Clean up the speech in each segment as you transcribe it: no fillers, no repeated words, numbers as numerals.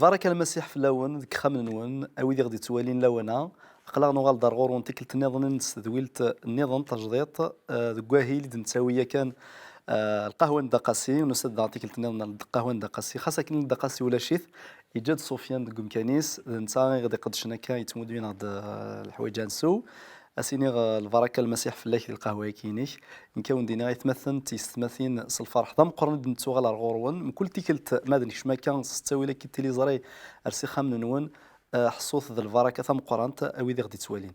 البركة المسيح في اللون ذيك خامن نون أويدي غادي توالين لونا قلاغ نوغال دار غورون تيكلت النظام نستدويلت النظام تجديط ذكواهي اللي نتساوية كان القهوة ندقاسي ونسد تيكلت النظام القهوة ندقاسي خاصة كاين ندقاسي ولا شيث إيجاد سفيان دكم كانيس نتا غادي قدشنا كان يتمودين هاد الحوايج نسو أسيني البركة المسيح في الله القهوة كينيش نكون دينا يتمثل تيستمثين الفرح ضم قرن نتو غالا غورون من كل تيكلت مادني شما كان ستاوي لك التليزري أرسي خام نون حصوث ذا البركة ثم قرنت أوي ذي غدي توالين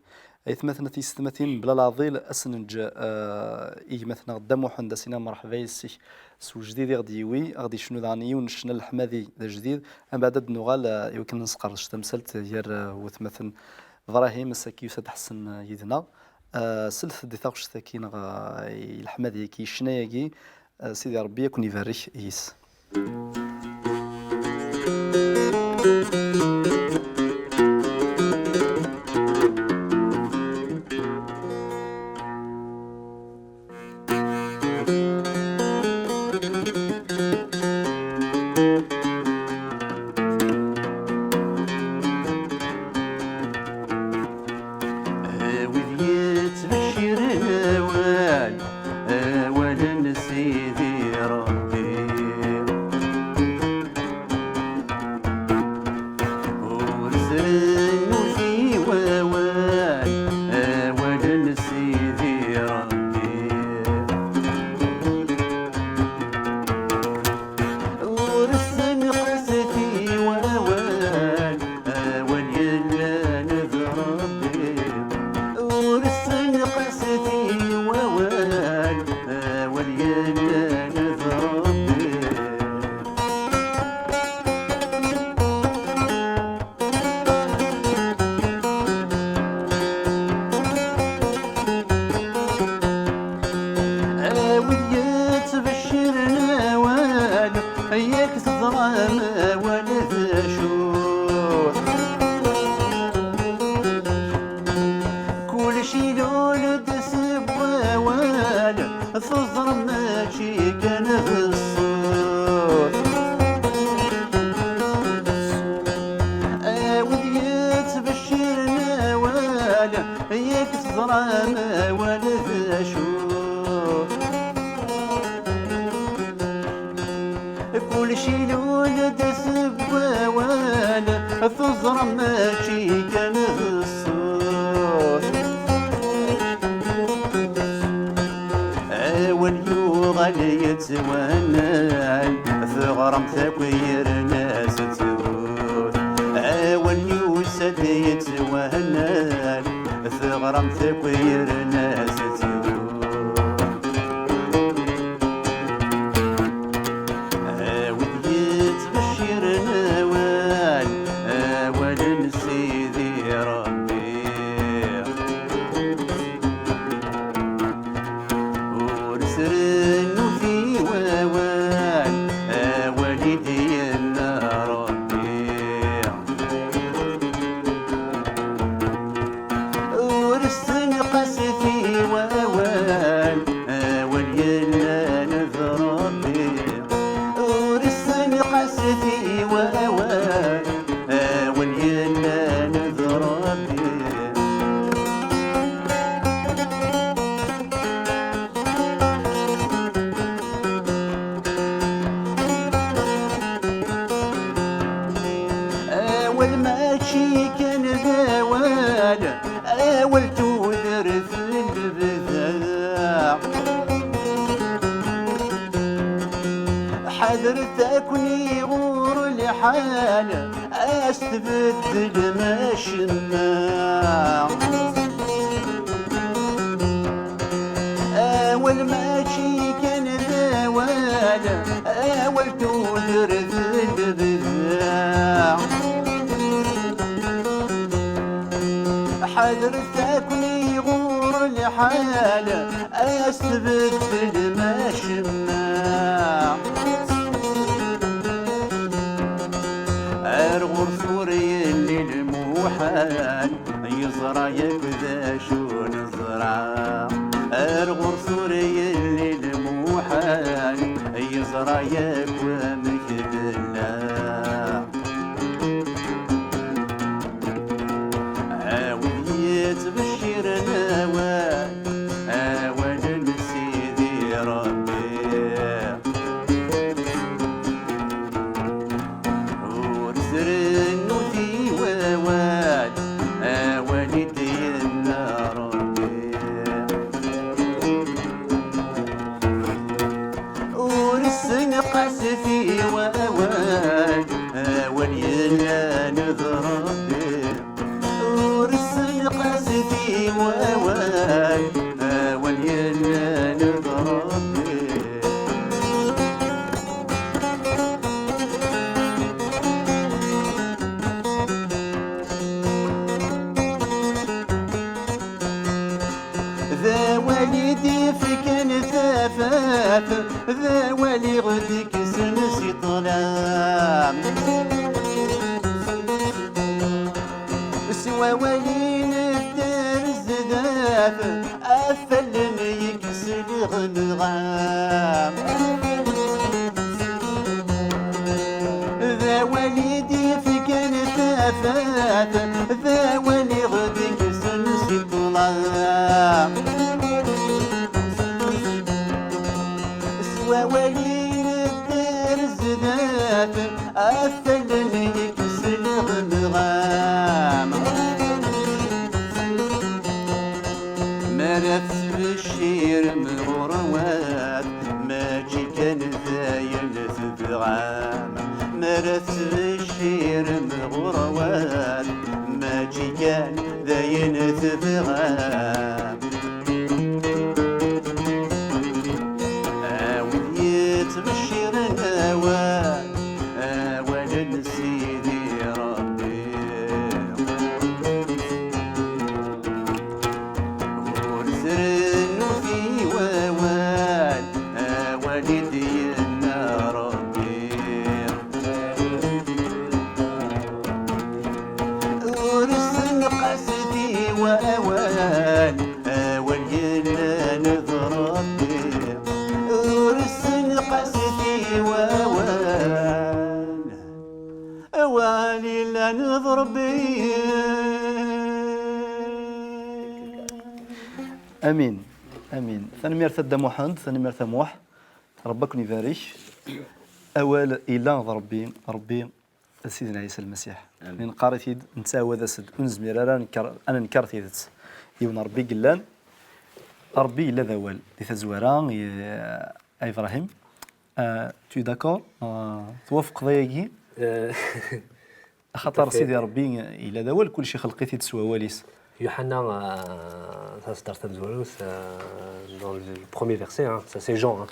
يتمثل تيستمثين بلا لاضيل أسنج إيه مثلا قدام وحن داسينا مرحبا يسي سو جديد غدي يوي غدي شنو ذاني ونشنا الحمادي ذا جديد أم بعد نوغال يمكن نسقرش تمثلت ير وتمثل إبراهيم مساكي تحسن يدنا سلث دي ثاقش ثاكين الحمادي كي شناياكي سيدي ربي يكون يبارك يس والدينا ربي ورسن قاسفي وأوان ولينا نضربي ورسن قاسفي وأوان ولينا نضربي ذا والدي فكان ثافات ذا والي غديك سنسي طلام سوا ولين الدار الزداف أفل يكسل غنغام ذا والدي فكان ثافات ذا والي غديك سنسي طلام وولين الدار الزدات أثل يكسل غنغام مرث بالشير مغروات ماجي كان ذاين ثبغام مرث بالشير مغروات ماجي كان ذاين ثبغام تبشر الهوى أولا سيدي ربي ورزرن في ووال والدينا ربي ورسن قصدي وأوال ولينا نضربي ورسن قصدي ووال أوالي لا نضربي امين امين. ثاني ميرث الدموحند ثاني ميرث موح ربك يبارك اوال الى ربي سيدنا عيسى المسيح من قارث نتاوى ذا سد انزمير انا نكرت يدت يون ربي قلان ربي الا ذوال دي تزوارا ابراهيم tu es d'accord توافق ضيقي خاطر سيدي ربي الا ذوال كل شيء خلقيتي تسوى واليس Yohanna, ça se start dans le premier verset, hein, ça c'est Jean. Hein.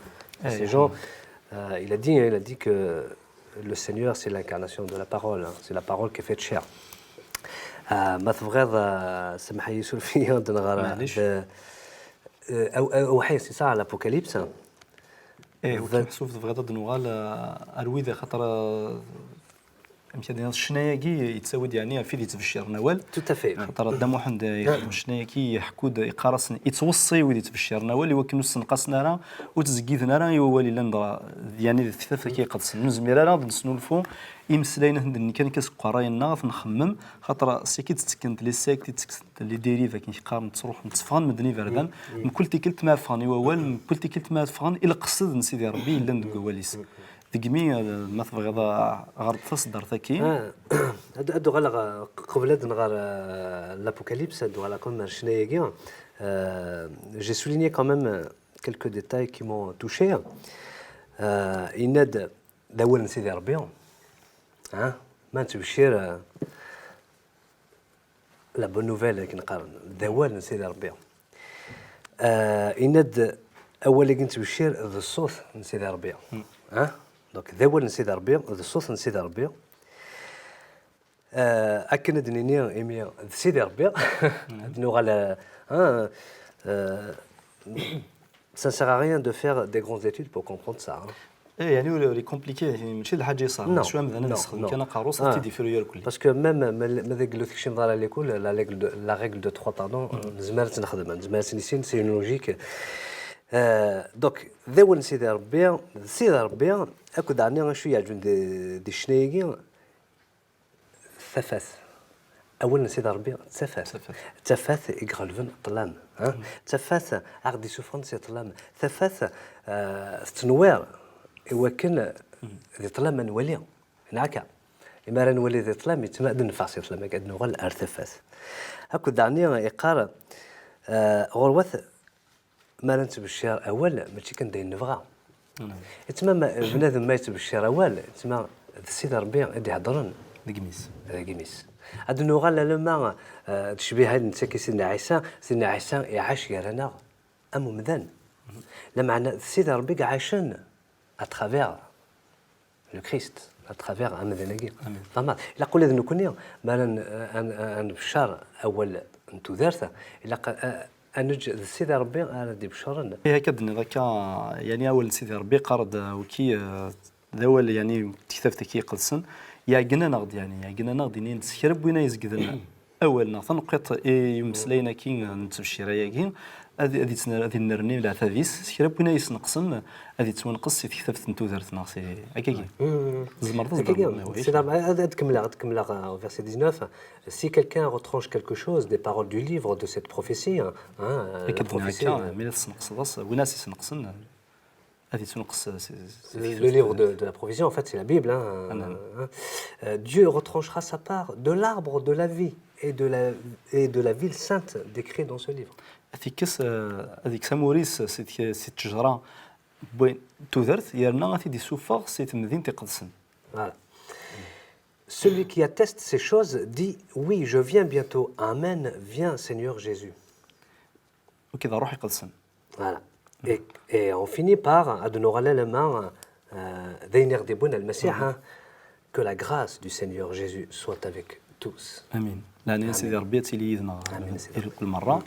C'est Jean. Il a dit que le Seigneur c'est l'incarnation de la parole, hein, c'est la parole qui est faite chair. ما تبغى سمح لي يسول فيا او حي سي ساعه l'Apocalypse. وكنشوف تبغى نوغال الويذا خاطر امتى الشنايكي يتساود يعني في ديت تبشر نوال تو تافي خاطر دام واحد الشنايكي يحكود يقارص يتوصي ودي تبشر نوال يوكن نقصنا راه وتزكيدنا راه يوالي لنا يعني الثلاثه كيقدس نزمير راه نسنولفو يمسلاينا هندني كان كيسق راينا نخمم خاطر سيكيت تسكنت لي سيكت تسكنت لي ديريفا كيقارن تروح نتفان مدني فردان من كل تيكلت ما فاني ووال من كل تيكلت ما فان الى قصد نسيدي ربي الا ندواليس دقمي ما تبغي غير تصدر ثكي هادو غالا قبل نغار l'Apocalypse هادو غالا كون شنايكي j'ai souligné quand même quelques détails qui m'ont touché. يناد داول نسيدي ربي ما تبشير لا بون نوفيل كي نقارن داول نسيدي ربي يناد اول كي تبشير ذا الصوت نسيدي ربي دونك داول نسيدي ربي ذا الصوت نسيدي ربي اكن دنيني ايميا سيدي ربي دنو غالا ça sert à rien de faire des grandes études pour comprendre ça. يعني ولي كومبليكي ماشي الحاجه صعبه شويه مثلا نسخن كان قاروص تيدي في ريال كلي باسكو ميم ماذا قلت لك شي نهار على ليكول لا ريغل دو 3 باردون زمرت نخدم زمرت نسين سي اون لوجيك دوك ذاول سيدي ربي اكو دعني شويه عجبني دي شنايكي ثفاث أولا سيدي ربي تفاث يقلبن طلام تفاث عقدي سوفرن سي طلام تفاث تنوير يوكن ذي طلام نولي هناك لما راه نولي ذي طلام يتمادن فاسي طلام قد نغل ارتفاث هاكو دعني إقارة غروة ما نتبشر أول ماشي كان داين نبغى تما بنادم ما يتبشر أول تما السيد ربي غادي يهضرن دقميس كيميس هاد النغال لما تشبيه هاد نتسكي سيدنا عيسى يعاش يرانا أمو مذن لما السيد ربي عايشن أترافيغ لو كريست أترافيغ أمذنكي طبعا إلا قول إذا نكوني ما أن بشار أول أنتو دارته إلا أنج السيد ربي أنا دي بشارنا هي كدني ذاك يعني اول سيدي ربي قرض وكي ذول يعني تكتفتك كي قلسن يا جنا نغد يعني يا جنا نغد يعني نسكرب وين يزقدنا اول ناثن قيت يمسلينا كي نتبشير ياكين هذه نرني لا ثابيس سكرب وين يسنقسن هذه تونقص تكتفت نتو درت ناصي هكاكي زمر C'est là, au verset 19, si quelqu'un retranche quelque chose des paroles du livre de cette prophétie, la prophétie, le livre de la prophétie, en fait, c'est la Bible. Dieu retranchera sa part de l'arbre de la vie et de la ville sainte décrite dans ce livre. هذيك ساموريس سيت تجرا بوين تودرت يرنا غادي دي سوفور سيت مدينه تقدسن. Voilà. Celui qui atteste ces choses dit oui, je viens bientôt. Amen, viens Seigneur Jésus. وكذا روح يقدسن. Voilà. Et on finit par Adonora lema Deiner debun al Messiah que la grâce du Seigneur Jésus soit avec tous. امين. لأن سيدي ربي تيلي يدنا كل مرة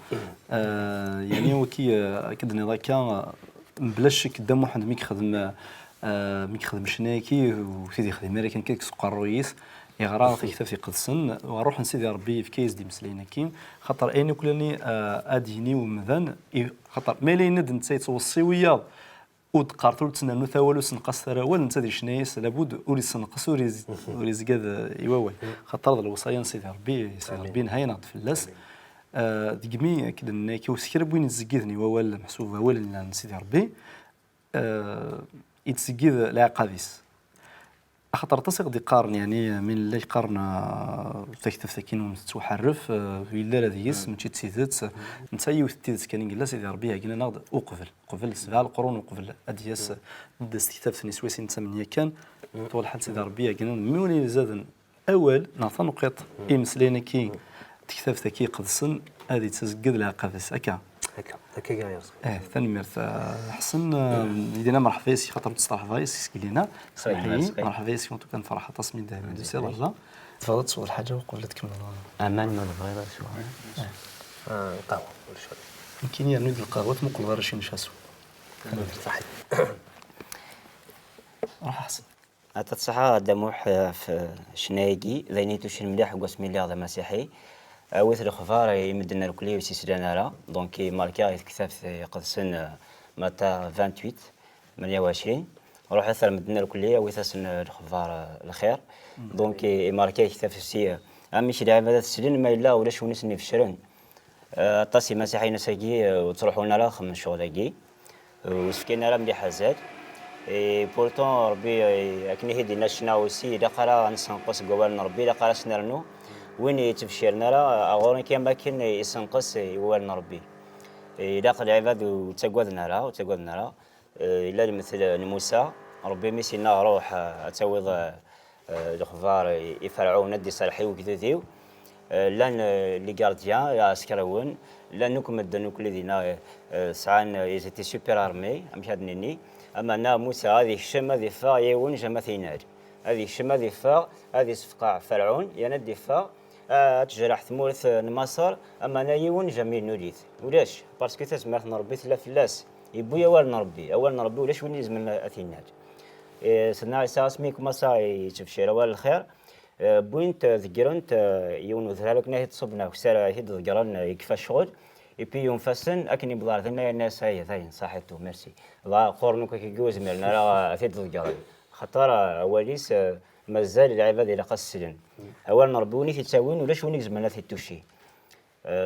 يعني وكي كدني ذاك بلا شك دام واحد ميك خدم شناكي وسيدي خدم امريكان كيك سقر رويس يغرا في كتاب في قدسن وروح نسيدي ربي في كيس دي مسلينا كين خاطر اين كلني اديني ومذن خاطر مالي ند نتا يتوصي ويا ودقارتو تسنانو ثاولو سنقص ثراول نتا دي شنايس لابد اوري سنقص اوري زكاد يواوي خاطر الوصايا سيدي ربي نهايه ناض فلاس ديكمي كدنا كي وسكرب وين زكيدني ووال محسوب ولا سيدي ربي يتسكيد العقابيس خاطر تصيغ دي قارن يعني من اللي قارن تكتفتكين ومتحرف في الله الذي اسم تشي تسيدت نتا يوثيت كان قال سيدي ربي كنا ناخذ قبل 7 القرون وقبل ادياس ضد استكتاف نسويسين 8 كان طول حال سيدي ربي كنا مولي زاد اول نعطى نقيط يمسلينا كي تكتفتكي قدسن هذه تسقد العقابيس هكا هكا ثاني مرت حسن يدينا مرحبا فيسي خاطر تصطلح فايس كيلينا سمحي مرحبا فيسي كنت كنفرح تصميم دائما سي الله تفضل تصور حاجه وقبل تكمل امان ما الغيره شو قهوه ولا شو يمكن نريد القهوه مقل غير شي نشاسو صحيح راح احسن أتصحى دموح في شنايجي ذينيتو شي مليح وقسم مليار مسيحي وث الخفار يمدنا الكلية وسيسلنا لا دونك ماركا يتكتب في قدسن متى 28 روح أثر مدنا الكلية وثسن الخفار الخير دونك ماركا يكتب في سي أمشي لعبة السلين ما إلا ولا شو نسني في الشرن طاسي مسيحي نساجي وتروحوا لنا لا خمس شغل وسكينا لا مليح هزاد بورتون ربي أكني هدي نشنا وسي لقرا نسنقص قبل ربي لقرا سنرنو وين يتبشرنا لا أغورن كيما كان يسنقص يوالنا ربي لاقى العباد وتقودنا لا إلا مثل موسى ربي ميسينا روح أتوض الخفار يفرعون ندي صالحي وكذا لان لي غارديان يا سكراون لانكم الدنوك الذين سعان يزيتي سوبر ارمي امشادني اما انا موسى هذه الشمه ذي فا يون جماثينار هذه الشمه ذي فا هذه صفقع فرعون يندي فا تجرح ثمورث مصر اما انا يون جميل نوليث ولاش باسكو تسمع نربي ثلا فلاس يبويا اول نربي ولاش وين لازم اثينار سنا اساس ميك مسا يتبشر اول الخير بوينت ذكرنت يون ذلك نهي تصبنا وسارة هيد ذكرن يكفى الشغل يبي يوم فسن أكني بضار ذنا الناس هاي ثاين صحته ميرسي لا قرنك كيجوز ملنا لا هيد ذكرن خطر أوليس مازال العباد إلى قصلن أول نربوني في تساوين ولاش ونكز من في التوشي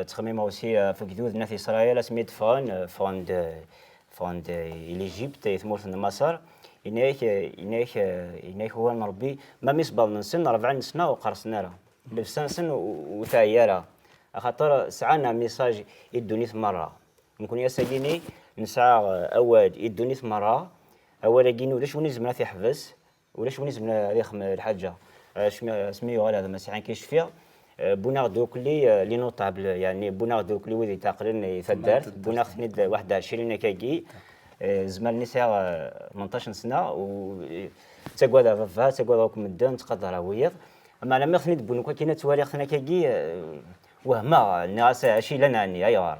تخميم وسي في جدود ناس إسرائيل سميت فاند إليجيبت يثمرت مصر إنايك هو نربي ما مصبر نسن 40 سنة وقرصنا له لبسان سن وثايرة خاطر سعانا ميساج يدوني مرة نكون يا ساكيني نسعى أواد يدوني مرة أولا كيني ولاش وني زمنا في حبس ولاش وني زمنا ريخم الحاجة سميو هذا مسيحي كيش فيها بوناغ دوكلي لي نوطابل يعني بوناغ دوكلي وذي تقريبا يفدرت بوناغ ثنيد 21 كاكي زمان نساء 18 سنة و تقوى ذا فا تقوى ذا مدن تقدر ويض أما لما ثنيد بونوكا كينا توالي خنا كاكي وهما الناس شي لنا عني أيوار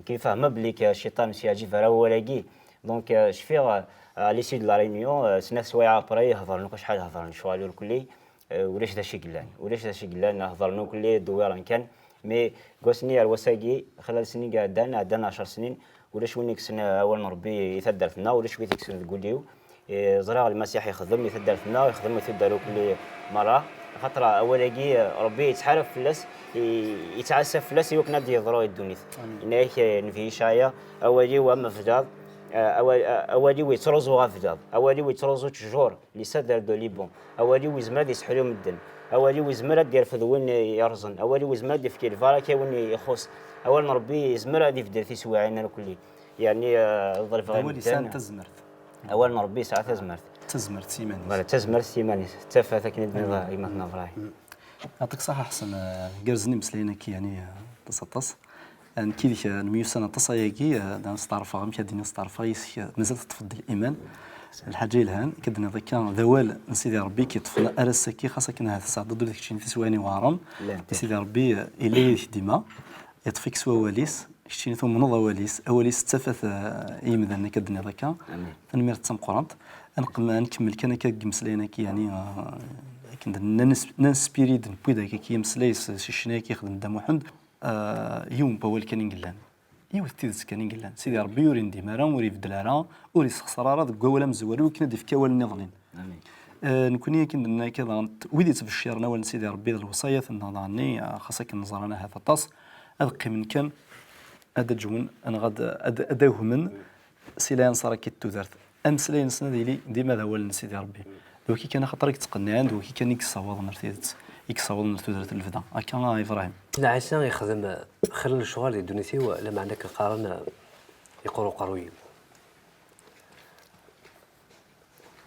كيف فهم بليك الشيطان سياجي فرا ولاقي دونك شفيغ ليسي دو لا ريونيون سنة سوايع بري هضرنا شحال هضرنا شوالو الكلي ولاش ذا شي قلان ولاش ذا شي قلان هضرنا كلي دويران كان مي قوسني الوساقي خلال سنين عدنا 10 سنين ولاش وينيك سنة أول مربي يثدر فينا ولاش ويثيك سنة تقوليو زرع المسيح يخدم يثدر فينا يخدم يثدر كل مرة خاطر أولاقي ربي يتحارب فلاس يتعسف فلاس يوكنا دي يضرو الدنيا إنك نفي شاية أولي وأما فجاد أولي ويترزو غفجاد أولي ويترزو تجور لسدر دو ليبون أولي ويزماد يسحريو مدن أولي ويزماد دير فذوين يرزن أولي ويزماد يفكي الفاركة وين يخص أول مربي يزمر هذه في درتي سواعينا كلي يعني الظرف غير أول سنة تزمرت أول مربي ساعة تزمرت سيماني ولا تزمرت سيماني تفا ثاك ندمي قيمة نفراي يعطيك الصحة حسن جرزني مسلينا كي يعني تصطس أن كي نميو سنة تصايقي نستعرفها غير كي نستعرفها مازال تفضل الإيمان الحاجة الهان كدنا ذاك ذوال نسيدي ربي كي طفنا أرسكي خاصة كنا هذا الساعة ضد ديك الشيء تسواني وعرم نسيدي ربي إلي ديما يطفيك سوا واليس كشتيني ثم نوض واليس أوليس تفث يمذن كدنا ذاك تنمير تسم قرنت نكمل كان كمسلينا كي يعني كنا نسبيريد بودا كي مسليس شي شناي كيخدم دم وحد يوم باول كان ينقلان يوم تيدس كان ينقلان سيدي ربي يورين ديمارا وري فدلارا وري سخسرارا دك ولا مزوال وكنا ديف كاول النظلين نكوني كنا كذا ويدي تبشرنا ولا سيدي ربي الوصايا النظراني خاصة نظرنا هذا الطاس أبقي من كان هذا جون أنا غاد أداوه من سيلان صار كي تودرت أمسلين سنة ديلي ديما هذا هو سيدي ربي دوكي كان خاطر يتقنى عند دوكي كان يكساوض مرتيدت يكساوض مرتودرت الفدا هكا إبراهيم لا عيسى يخدم خلال الشغل الدونيسي لما عندك قارن يقروا قروي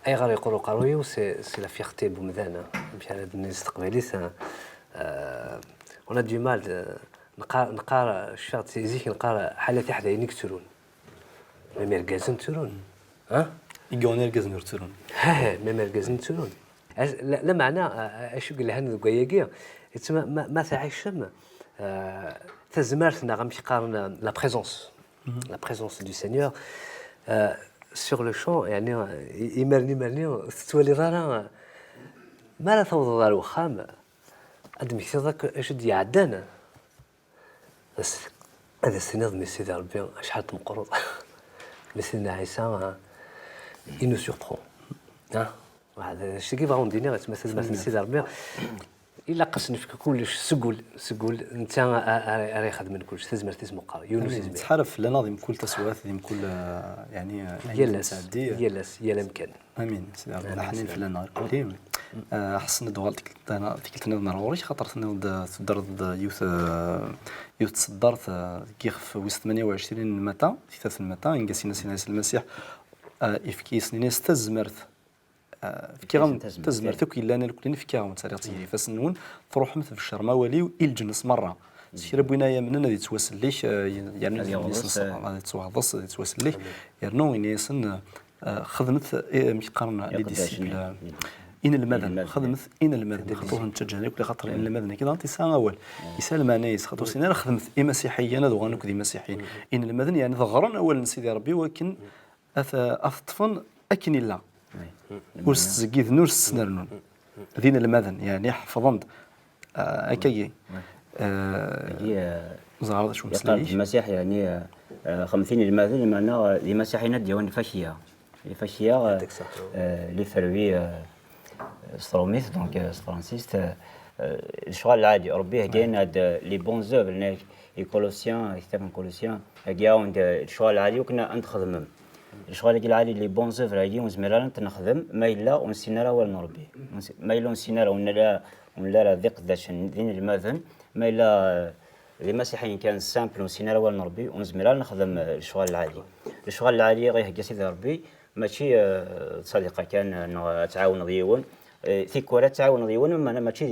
أي غير يقروا قروي سي لا فيغتي بومدانا مشان هاد الناس استقبالي on a du mal نقار الشغل تيزيك نقار حالات حدا ينكسرون ما مركزن ترون ها يقولون يركزن يرترون ما مركزن ترون لا معنى اش قال لها الكواياكي ما تعيشم تزمرتنا غنمشي قارن لا بريزونس دو سينيور سور لو شون يعني يمرني تولي راه ما لا توض الوخام ادمي ذاك اش يعدانا بس هذا السنيد من سيدي ربي شحال تمقرض سيدنا عيسى il nous surprend واحد الشيء كيف غندير تمثل مثل سيدي ربي الا قسني فيك كلش سقول انت راه خدم من كلش تزمر تسمو قا يونس يزمر تحرف لنا ضم كل تسوات ضم كل يعني يلاس الامكان امين سيدي ربي نحن في لنا كلهم حسن دوال تكلتنا ضروري خاطر تدرد يوث تصدرت كيخف وسط 28 المتى 3 المتى انقاسينا سيدنا المسيح يفكي سنين تزمرت فكي غم تزمرت كي لنا الكلين فكي غم تسالي فسنون تروح مثل في الشرما والي الجنس مره سير بوينا من الذي توسل ليش يعني هذا توسل ليه يعني وين سن خدمت مقارنه لديسيبل إن المدن خدمت إن المدن خطوه نتجانب كل خطر إن المدن كذا أنت سان أول يسال معنايس خطو سنين خدمت إيه مسيحية أنا دوغانوك ذي مسيحيين إن المدن يعني ظهرن أول نسيدي ربي ولكن أثطفن أكن الله ورس زكيد نور سنرنون ذين المدن يعني حفظند أكيد زعرض شو مسليش المسيح يعني 50 المدن معناه المسيحيين ديوان فاشية لي فروي ستروميث دونك فرانسيست الشغل العادي ربيه كاين هاد لي بون زوفر كولوسيان كتاب كولوسيان كاع الشغل العادي وكنا نخدمهم الشغل العادي لي بون زوفر هادي ونزمر نخدم ما الا ونسينا راه والنربي ما الا ونسينا راه ولا ذيق ذاش دين المذن ما الا المسيحيين كان سامبل ونسينا راه نربي ونزمر نخدم الشغل العالي. الشغل العالي غير هكا سيدي ربي ماشي صديقه كان انه تعاون ديون ثيكورات تعاون ديون ماشي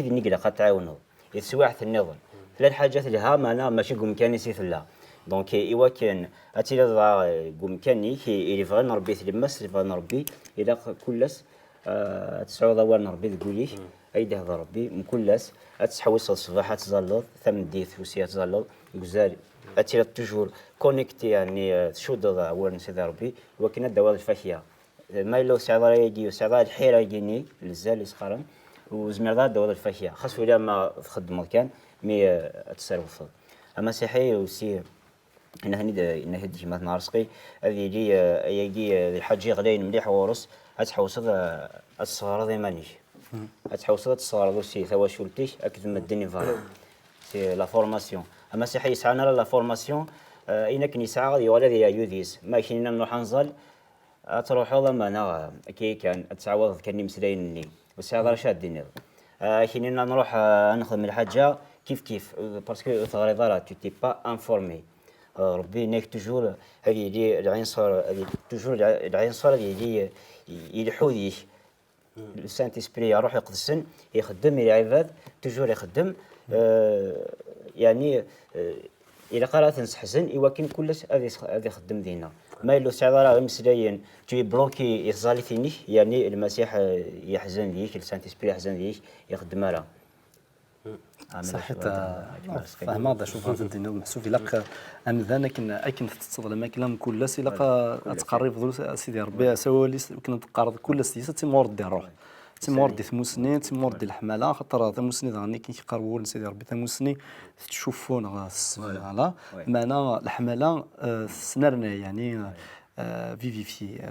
ديال نيكلا قد تعاونوا يتسواح النظام ثلاث حاجات لها معنا ماشي قوم كان يسيث لها دونك ايوا كان اتي قوم كاني اللي فغا نربي تلمس اللي فغا نربي الى كلس تسعود اول نربي تقولي ايده هذا ربي مكلس تحوس الصباح تزلط ثمن ديث وسيات تزلط غزال اتي توجور كونيكتي يعني تشود اول سيدي ربي ولكن الدواء الفاكهه ما لو سعر يجي وسعر الحيره يجيني للزال يسخرن وزمر ذا الدواء الفاكهه خاص ولا ما تخدم كان مي تصرف اما صحي وسي انا هدي ما نعرسقي هذه يجي الحاج غلين مليح ورس اتحوص الصغار ذي مانيش اتحوص الصغار سي ثوا شولتيش اكد ما الدنيا فار سي لا فورماسيون اما صحي يسعنا لا فورماسيون انك نسعى ولا ذي يوديس ما كاينين نروح نزل تروح والله ما انا كي كان تعوض كاني مسلاينني بس هذا رشاد الدنيا كاينين نروح نخدم الحاجه كيف باسكو تغريضه لا تو تي با انفورمي ربي نيك توجور هذه اللي العنصر هذه توجور العنصر اللي يلحوديش السانت اسبري يروح يقدسن يخدم العباد توجور يخدم يعني الى قرات نحزن يوكن كلش هذه خدم دينا ما يلو سعر غير مسلاين تي بلوكي يخزالي فيني يعني المسيح يحزن ليك السانت اسبري يحزن ليك يخدم لها صحيت فهم هذا شوف هذا الدين المحسوب لك ان ذاك كن تتصل ما كلام كل سي لقى تقرب سيدي ربي سوالي كنا تقرض كل سي تيمور ديال الروح تيمور دي ثموسنين تيمور ديال الحماله خاطر ثموسني غني كيقربوا لسيدي ربي ثموسني تشوفون على معنا الحماله سنرنا يعني في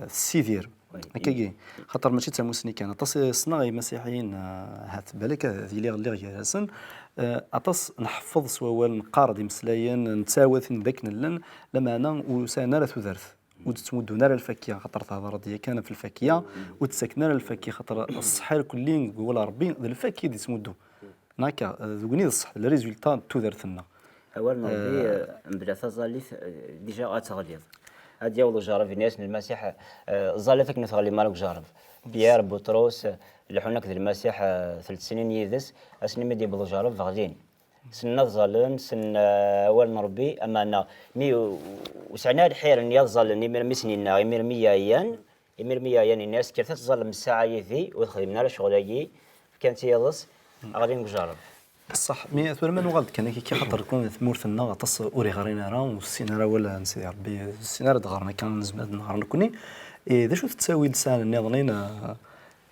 سيفير هكاكي خاطر ماشي تموسني كان تصنا مسيحيين هات بالك اللي غياسن اطس نحفظ سوال نقارض مسلاين نتساوث ذاك لن لما انا وسانا ثذرث وتمدونا الفكيه خاطر تهضر ديال كان في الفكيه وتسكنا الفكيه خاطر الصحه الكلي نقول ربي الفكيه دي تمدو هكا ذوقني الصح لي ريزولتا تذرثنا اول نربي نبدا تزاليث ديجا غتغليظ هادي اول جارب الناس المسيح زالتك نثغلي مالك جارب بيير بطرس لحونك المسيح 3 سنين يدس اسني مدي بلو جارب غاديين سنة ظلن سن اول نربي اما انا مي وسعنا الحير ان يظل نمر مسنينا يمر 100 ايام يمر 100 ايام الناس كيف تظل من الساعه يذي وخدمنا له شغل كانت يلص غادي نجرب صح مي ثم من غلط كان كي خاطر كون ثمورثنا غطس اوري غارينا راه والسينارا ولا نسي ربي السينارا دغرنا كان نزمد نهار نكوني اذا شو تساوي لسان النظرين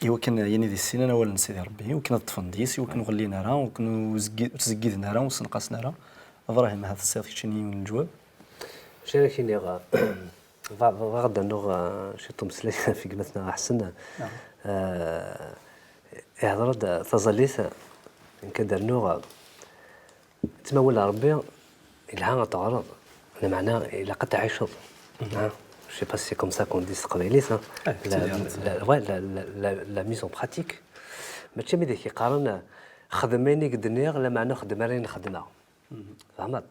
ايوا كان يعني دي السنه ولا نسي ربي وكنا طفنديس وكنا غلينا راه وكنا تزكيدنا راه وسنقاسنا راه ابراهيم هذا الصيف شنو من الجواب شنو كاين غدا نوغ شي طمسلي في قمتنا احسن هضرت تظليت كدر نوغ تمول ربي الها تعرض انا معناه الا قد تعيشوا je sais pas si c'est comme ça qu'on dit قبيليت la mise en pratique ماشي ملي كيقارن خدميني قدني لا معناه خدماني نخدمها فهمت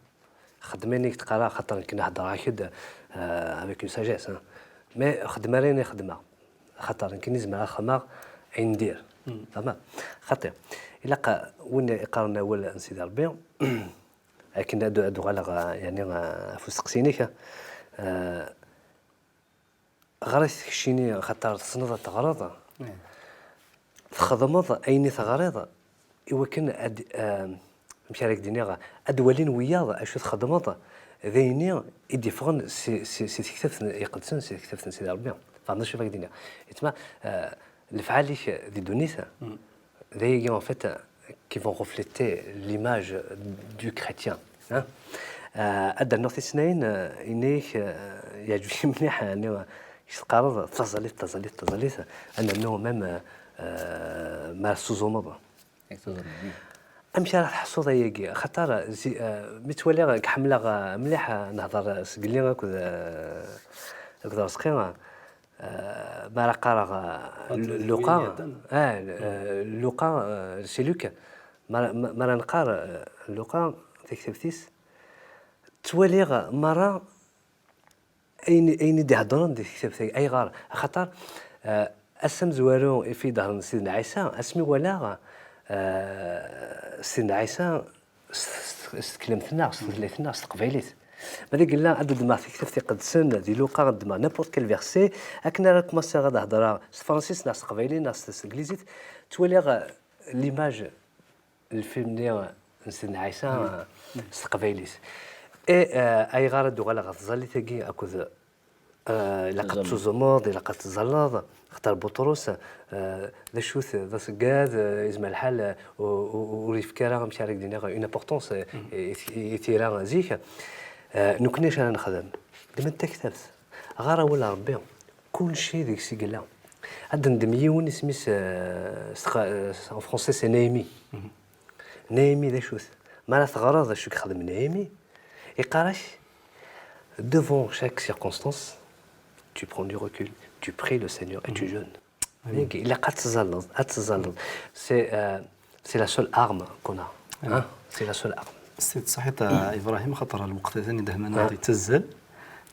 خدميني تقرا خاطر كنا نهضر هكذا avec une sagesse مي خدماني نخدمها خاطر كني زعما خماغ عين ندير فهمت خاطر إلا وين يقارن أول سيدي ربي لكن هادو غالا يعني فسقسينيك غريت كشيني خاطر تصنض تغرض تخدمض أيني تغرض إوا كان مشي عليك دينيغا أدولين وياض أشو تخدمض ذيني يدي فغن سي كتابت يقدسن سي كتابت سيدي ربي فهمت شو فاك دينيغا يتما الفعاليش دي دونيسا en fait qui vont refléter l'image du chrétien. هذا النوع اثنين إنيك يعجبني مليح أنه يتقارض تزليت أنه ميم ما سوزومض. أمشي راح حصو ضيقي خطر متولي كحملة مليح نهضر سقلي كذا سقينا ما قرأ لوقا لوقا سي لوك مرة نقار لوقا تكتبتيس توالي مرة أين دي هضرون دي كتبتي أي غار خاطر أسم زوارو في ظهر سيدنا عيسى أسمي ولا سيدنا عيسى استكلمتنا استدلتنا استقبيليت ماذا قلنا عدد ما في كتبتي قد سن دي لوقا قد ما نابورت كيل فيرسي أكنا راك ما غادا هضره فرانسيس ناس قبيلي ناس انجليزيت تولي ليماج الفيلم ديال سيدنا عيسى استقبيليت اي غار دوغالا غتظلي تاكي اكوذ الا قد تزمض الا قد تزلط اختار بطرس ذا شوث ذا سكاد يزمع الحال وريفكارا مشارك دينا اون امبورطونس يثيرا زيك نكونيش انا نخدم ديما انت كتبت غار ولا ربي كل شيء ديك السي قال عاد ندميون سميس ان فرونسي سي نيمي نيمي ذا شوث ما تغرض شو خدم نيمي يقارش devant chaque circonstance tu prends du recul tu pries le Seigneur et tu jeûnes il a c'est la seule arme qu'on a hein? C'est la seule arme سيد صحيت ابراهيم خطر الوقت ثاني دهمنا غادي تزل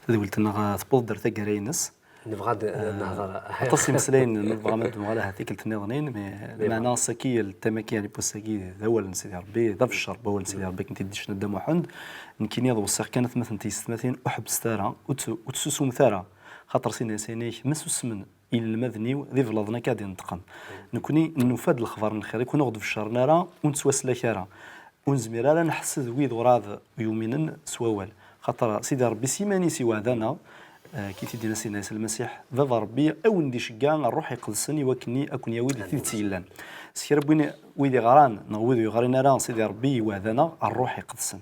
تدولت انا تبوض درت كرينس نبغى نهضر تصي مسلين نبغى نبغى لها هذيك التنظنين معنا سكي التماكي يعني بوسكي هو نسيدي ربي ضف الشرب هو نسيدي ربي كنتي ديش ندم وحند يمكن يضو الساق كانت مثلا تيستمثين احب ستاره وتسوسوم ثاره خاطر سينا سينيك مسوس من الى المذني ذي فلادنا كادي نتقن نكوني نفاد الخبر من الخير يكون غد في الشهر نرى ونتواس لكاره ونزمير لا نحس ذوي ذراض يومين سواوال خاطر سيدي ربي سيماني سوى ذانا كي تيدينا سيدنا عيسى المسيح ذا ربي او ندي شكا الروح يقدسني وكني اكون يا ولدي تيتسيلان سي ربي ويدي غران نغويدو يغرينا راه سيدي ربي وذانا الروح يقدسن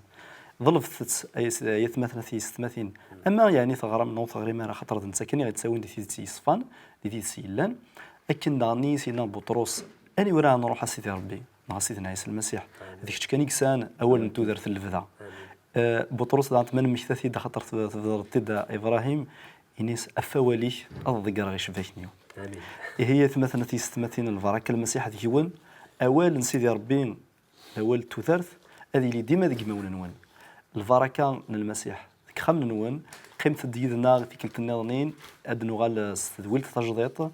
ظلفت اي يثمثنا في ستماثين اما يعني ثغرم نو ثغريما راه خاطر انت كني غتساوي دي تيتسي صفان دي تيتسيلان اكن داني سيدنا بطرس اني وراه نروح سيدي ربي مع سيدنا عيسى المسيح هذيك كان يكسان اول نتو درت الفدا بطرس دعت من مشتثي دا خاطر تدا ابراهيم انيس افوالي الضقر غير شباكنيو امين هي مثلا تيستمثين البركه المسيح هذيك اول سيدي ربي اول توثرث هذه اللي ديما ذيك مولنون البركه من المسيح ذيك خمنون قيمه ديدنا في كلت النظنين ادنو غال ستدويل تجديط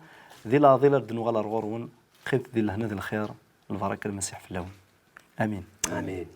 ذي لا دنو غال رغورون قيمه ديال هنا الخير البركه المسيح في اللون امين امين